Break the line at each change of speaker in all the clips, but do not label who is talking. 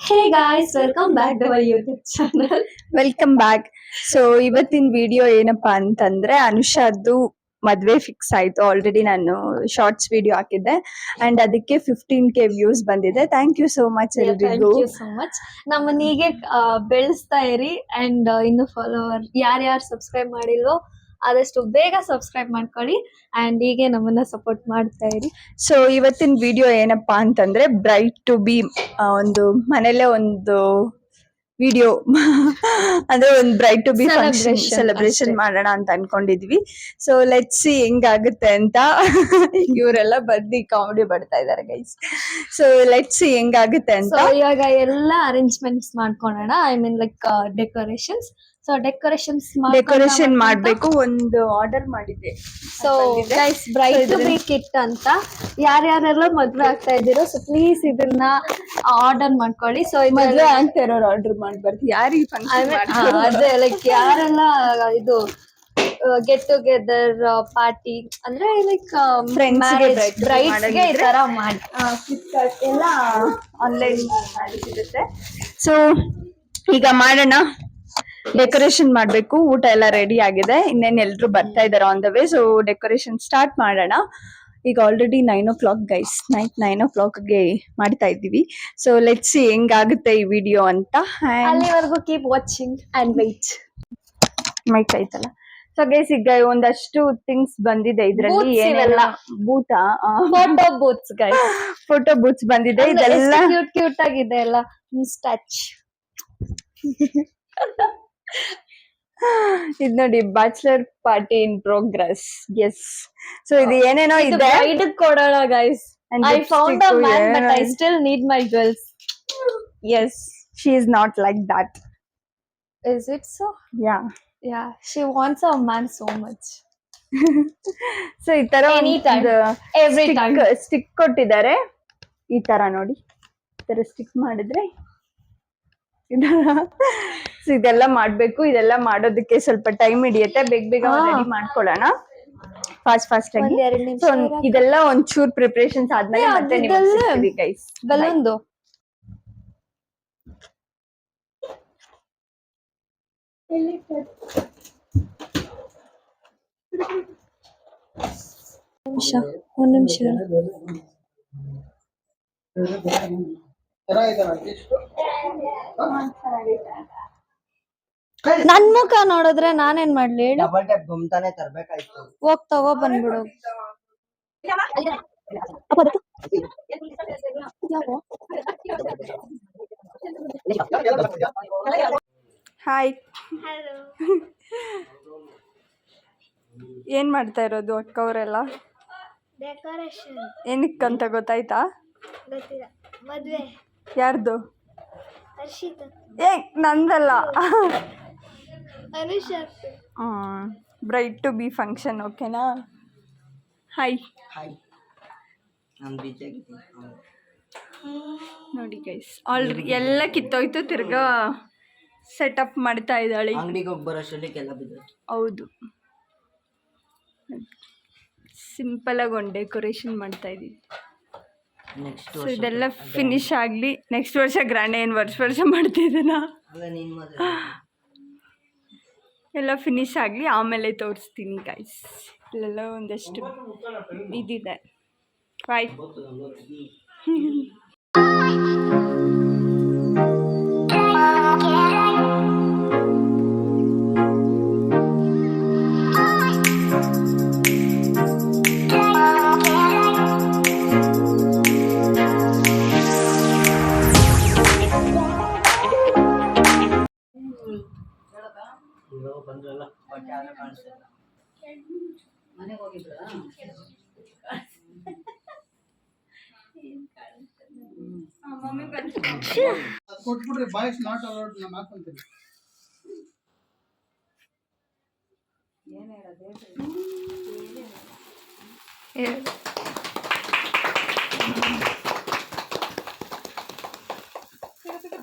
Hey guys, welcome back to our YouTube channel.
Welcome back. So ಇವತ್ತಿನ video ಏನಪ್ಪಾ ಅಂತಂದ್ರೆ ಅನುಷಾದ್ದು ಮದ್ವೆ ಫಿಕ್ಸ್ ಆಯ್ತು. ಆಲ್ರೆಡಿ ನಾನು ಶಾರ್ಟ್ಸ್ ವಿಡಿಯೋ ಹಾಕಿದ್ದೆ ಅಂಡ್ ಅದಕ್ಕೆ 15K ವ್ಯೂಸ್ ಬಂದಿದೆ. ಥ್ಯಾಂಕ್ ಯು ಸೋ ಮಚ್ ಎಲ್ರಿಗೂ.
Thank you so much. ನಮ್ಮನ್ನ ಹೀಗೆ ಬೆಳೆಸ್ತಾ ಇರಿ ಅಂಡ್ ಇನ್ನು ಫಾಲೋವರ್ ಯಾರ್ಯಾರು ಸಬ್ಸ್ಕ್ರೈಬ್ ಮಾಡಿಲ್ವೋ ಆದಷ್ಟು ಬೇಗ ಸಬ್ಸ್ಕ್ರೈಬ್ ಮಾಡ್ಕೊಳ್ಳಿ ಅಂಡ್ ಹೀಗೆ ನಮ್ಮನ್ನ ಸಪೋರ್ಟ್ ಮಾಡ್ತಾ ಇರಿ.
ಸೊ ಇವತ್ತಿನ ವಿಡಿಯೋ ಏನಪ್ಪಾ ಅಂತಂದ್ರೆ ಬ್ರೈಟ್ ಟು ಬಿ ಒಂದು ಮನೇಲೆ ಒಂದು ವಿಡಿಯೋ ಅಂದ್ರೆ ಒಂದು bride to be function celebration ಮಾಡೋಣ ಅಂತ ಅನ್ಕೊಂಡಿದ್ವಿ. ಸೊ ಲೆಟ್ಸ್ ಸಿ ಹೆಂಗಾಗುತ್ತೆ ಅಂತ. ಇವರೆಲ್ಲ ಬಂದು ಕಾಮಿಡಿ ಮಾಡ್ತಾ ಇದಾರೆ ಗೈಸ್. ಸೊ ಲೆಟ್ಸ್ ಸಿ ಹೆಂಗಾಗುತ್ತೆ ಅಂತ.
ಇವಾಗ ಎಲ್ಲ ಅರೇಂಜ್ಮೆಂಟ್ಸ್ ಮಾಡ್ಕೊಳ್ಳೋಣ. I mean like decorations. So decoration
ಮಾಡ್ಬೇಕು. ಒಂದು ಆರ್ಡರ್ ಮಾಡಿದ್ದೆ.
So guys bride to be kit ಅಂತ ಯಾರ್ಯಾರೆಲ್ಲ ಮದ್ವೆ ಆಗ್ತಾ ಇದ್ದೀರೋ ಸೊ ಪ್ಲೀಸ್ ಇದನ್ನ ಆರ್ಡರ್ ಮಾಡ್ಕೊಳ್ಳಿ. ಸೊ
ಮದ್ವೆ ಆಗ್ತಾ ಇರೋರು ಆರ್ಡರ್ ಮಾಡ್ಬಾರ್ದು. ಯಾರಿಗೆ ಫಂಕ್ಷನ್
ಅದೇ ಲೈಕ್ ಯಾರೆಲ್ಲ ಇದು ಗೆಟ್ ಟುಗೆದರ್ ಪಾರ್ಟಿ ಅಂದ್ರೆ ಲೈಕ್ ಬ್ರೈಡ್ಸ್ ಗೆ ಈ ತರ ಮಾಡಿ
ಫ್ಲಿಪ್ಕಾರ್ಟ್ ಎಲ್ಲ ಆನ್ಲೈನ್ ಸಿಗುತ್ತೆ. ಸೊ ಈಗ ಮಾಡೋಣ. ಡೆಕೋರೇಷನ್ ಮಾಡ್ಬೇಕು. ಊಟ ಎಲ್ಲ ರೆಡಿ ಆಗಿದೆ. ಇನ್ನೇನ್ ಎಲ್ರು ಬರ್ತಾ ಇದಾರೆ on the way. So decoration start ಮಾಡೋಣ. ಈಗ ಆಲ್ರೆಡಿ 9 o'clock ಗೈಸ್. ನೈಟ್ 9 o'clockಗೆ ಮಾಡ್ತಾ ಇದ್ದೀವಿ. ಸೊ ಲೆಟ್ಸ್ ಸಿ ಹೆಂಗಾಗುತ್ತೆ ಈ ವಿಡಿಯೋ ಅಂತ.
ಅಲ್ಲಿವರೆಗೂ keep watching and wait.
Mic ಆಯ್ತಲ್ಲ. ಸೊ ಗೈಸ್ ಈಗ ಒಂದಷ್ಟು ಥಿಂಗ್ಸ್ ಬಂದಿದೆ ಇದ್ರಲ್ಲಿ. ಏನೆಲ್ಲ ಬೂಟ
photo booths guys.
Photo booths ಬಂದಿದೆ. ಇದೆಲ್ಲ
ಕ್ಯೂಟ್ ಆಗಿದೆ ಎಲ್ಲ ಸ್ಟಾಚ್.
ಇದ್ ನೋಡಿ bachelor party in progress. Yes. So ಇದು ಏನೇನೋ ಇದೆ.
ಬ್ರೈಡ್ ಕೊಡೋಣ guys. I found a man but I still need my girls.
Yes, she is not like that.
Is it so?
Yeah.
Yeah, she wants a man so much.
So ಈ ತರ
every time
stick ಕೊಟ್ಟಿದ್ದಾರೆ. ಈ ತರ ನೋಡಿ, ಈ ತರ stick ಮಾಡಿದ್ರೆ so ಇದೆಲ್ಲ ಮಾಡ್ಬೇಕು. ಇದೆಲ್ಲ ಮಾಡೋದಕ್ಕೆ ಸ್ವಲ್ಪ ಟೈಮ್ ಹಿಡಿಯುತ್ತೆ. ಬೇಗ ರೆಡಿ ಮಾಡ್ಕೊಳ್ಳೋಣ ಫಾಸ್ಟ್ ಆಗಿ. ಸೊ ಇದೆಲ್ಲ ಒಂಚೂರ್ ಪ್ರಿಪರೇಷನ್ಸ್ ಆದ್ಮೇಲೆ ಮತ್ತೆ ನಿಮಗೆ ಗೈಸ್.
ಬಲೂನ್ದು ಒಂದ್ ನಿಮಿಷ ನನ್ ಮುಖ ನೋಡಿದ್ರೆ ನಾನೇನ್ ಮಾಡ್ಲಿ ಹೇಳು. ಹೋಗ್ ತಗೋ ಬಂದ್ಬಿಡು.
ಹಾಯ್. ಏನ್ ಮಾಡ್ತಾ ಇರೋದು ಅಕ್ಕ ಅವರೆಲ್ಲ?
ಡೆಕೋರೇಷನ್.
ಏನಕ್ಕಂತ ಗೊತ್ತಾಯ್ತಾ?
ಗೊತ್ತಿಲ್ಲ. ಮದ್ವೆ
ಯಾರ್ದು?
ಹರ್ಷಿತ.
ನಂದಲ್ಲ.
Anusha.
Bride to be function. ಓಕೆನಾ? ಹಾಯ್. ನೋಡಿ ಗೈಸ್ ಆಲ್ರೆಡಿ ಎಲ್ಲ ಕಿತ್ತೋಯ್ತು. ತಿರ್ಗಾ ಸೆಟಪ್ ಮಾಡ್ತಾ ಇದ್ದಾಳೆ. ಹೌದು, ಸಿಂಪಲ್ ಆಗಿ ಒಂದು ಡೆಕೋರೇಷನ್ ಮಾಡ್ತಾ ಇದೀವಿ. ಸೊ ಇದೆಲ್ಲ ಫಿನಿಶ್ ಆಗಲಿ. ನೆಕ್ಸ್ಟ್ ವರ್ಷ ಗ್ರ್ಯಾಂಡ್. ಏನು ವರ್ಷ ಮಾಡ್ತಿದ್ದೀನ. ಎಲ್ಲ ಫಿನಿಶ್ ಆಗಲಿ ಆಮೇಲೆ ತೋರಿಸ್ತೀನಿ ಗೈಸ್. ಇಲ್ಲೆಲ್ಲ ಒಂದಷ್ಟು ಇದಿದೆ. ಬಾಯ್.
ಕೊಟ್ಬಿಡ್ರಿ. Boys not allowed. ನಾನು ಹಾಕೊಂತೀನಿ.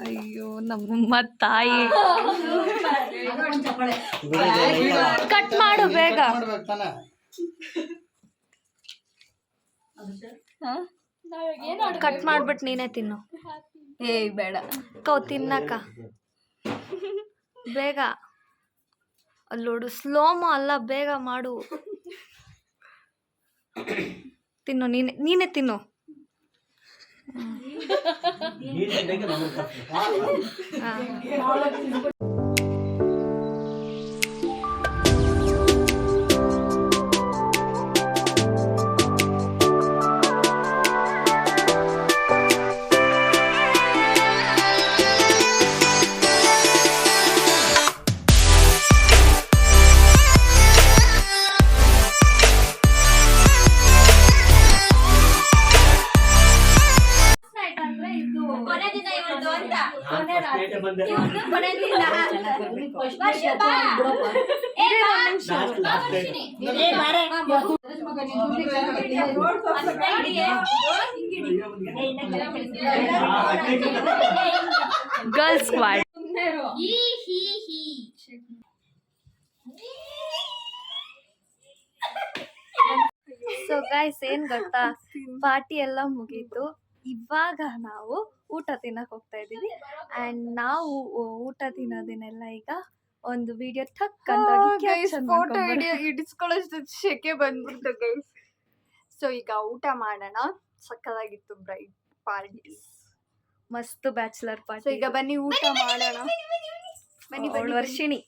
ಅಯ್ಯೋ ನಮ್ಮಮ್ಮ ತಾಯಿ. ಕಟ್ ಮಾಡು ಬೇಗ. ಕಟ್ ಮಾಡ್ಬಿಟ್ಟು ನೀನೇ ತಿನ್ನು.
ಏಯ್ ಬೇಡ.
ಕೌ ತಿನ್ನಕ ಬೇಗ ಅಲ್ಲೋಡು ಸ್ಲೋಮೋ ಅಲ್ಲ ಬೇಗ ಮಾಡು ತಿನ್ನು ನೀನೇ ತಿನ್ನು ಗರ್ಲ್ ಸ್ಕ್ವಾಡ್. ಸೊ ಗೈಸ್ ಏನ್ ಗೊತ್ತಾ, ಪಾರ್ಟಿ ಎಲ್ಲ ಮುಗೀತು. ಇವಾಗ ನಾವು ಊಟ ತಿನ್ನಕ್ ಹೋಗ್ತಾ ಇದೀವಿ. ಅಂಡ್ ನಾವು ಊಟ ತಿನ್ನೋದನ್ನೆಲ್ಲ ಈಗ ಒಂದು ವಿಡಿಯೋ ಟಕ್ ಅಂತ
ಫೋಟೋ ಇಡಿಸ್ಕೊಳ್ಳೋಷ್ಟು ಶೆಕೆ ಬಂದ್ಬಿಡ್ತು ಗೈಸ್. ಸೊ ಈಗ ಊಟ ಮಾಡೋಣ. ಸಕ್ಕತ್ತಾಗಿತ್ತು ಬ್ರೈಟ್ ಪಾರ್ಟಿ,
ಮಸ್ತ್ ಬ್ಯಾಚುಲರ್
ಸೊ
ಪಾರ್ಟಿ.
ಈಗ ಬನ್ನಿ ಊಟ ಮಾಡೋಣ. ಬನ್ನಿ
ವರ್ಷಿಣಿ